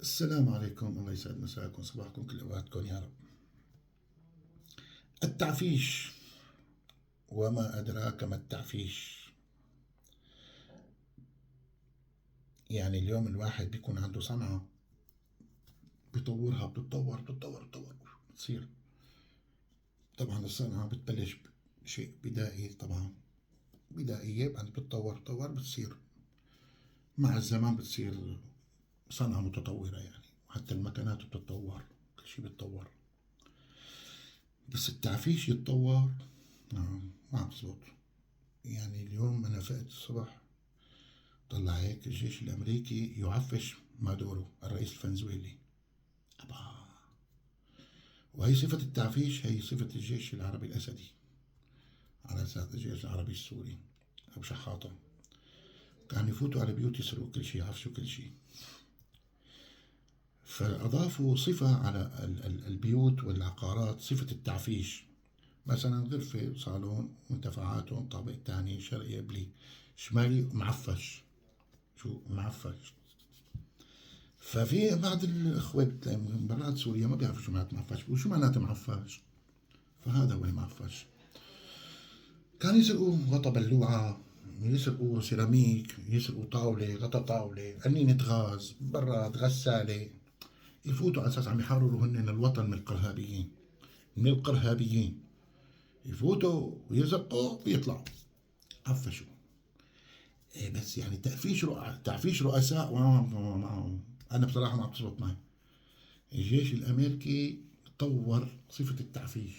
السلام عليكم، الله يسعد مساكم صباحكم كل أوقاتكم يا رب. التعفيش، وما أدراك ما التعفيش. يعني اليوم الواحد بيكون عنده صنعة بيطورها، بتتطور بتصير. طبعا الصنعة بتبلش بشيء بدائي، طبعا بدائية، بعد بتتطور بتصير مع الزمان، بتصير صنعة متطورة يعني. حتى المكانات بتتطور، كل شيء بيتطور. بس التعفيش يتطور ما عم بزبط. يعني اليوم أنا فقت الصبح طلع هيك الجيش الأمريكي يعفش مادورو الرئيس الفنزويلي. أبا، وهي صفة التعفيش، هي صفة الجيش العربي الأسدي، على أساس الجيش العربي السوري أو شحاطة. كانوا يفوتوا على بيوت يسرقوا كل شيء، يعفشوا كل شيء. فأضافوا صفة على البيوت والعقارات، صفة التعفيش. مثلا غرفة، صالون، منتفعاتهم، طابق تاني، شرقي، قبلي، شمالي، معفش. شو معفش؟ ففي بعض الإخوة من برات سوريا ما بيعرفوا شو معناته معفش، وشو معناته معفش. فهذا هو المعفش. كانوا يسرقوا غطا بلوعة، يسرقوا سيراميك، يسرقوا طاولة، غطا طاولة، قنينة غاز، براد، غسالة. يفوتوا على أساس عم يحرروا هن الوطن من القرهابيين، من القرهابيين. يفوتوا ويزقوا ويطلعوا. عفشوا. إيه بس يعني تعفيش رؤساء معهم. أنا بصراحة ما عم تزبط معي. الجيش الأمريكي طور صفة التعفيش،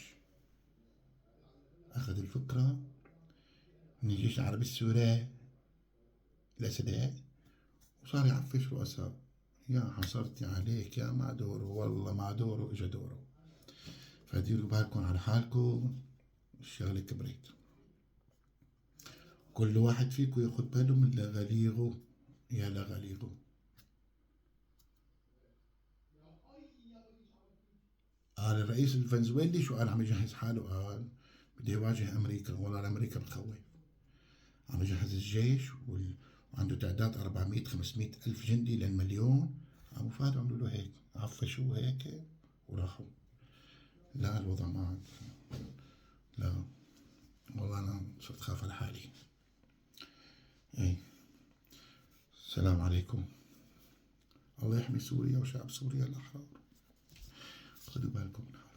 أخذ الفكرة من الجيش العربي السوري الأسداء وصار يعفش رؤساء. يا حصرتي عليك يا معدورو، والله معدورو إجا دوره. فديروا بالكم على حالكم، الشغلة كبرت. كل واحد فيكم ياخد باله من لغليغه، يا لغليغه. قال الرئيس الفنزويلي شو قال؟ عم يجهز حاله، قال بده يواجه أمريكا. والله أمريكا بتخوف. عم يجهز الجيش وعنده تعداد 400 500 ألف جندي للمليون. عم فادوا عملوا له هيك، عفشوه هيك وراحوا. لا الوضع ما عاد. لا والله أنا صرت خاف على حالي. إيه. السلام عليكم. الله يحمي سوريا وشعب سوريا الأحرار. خذوا بالكم من حالكم.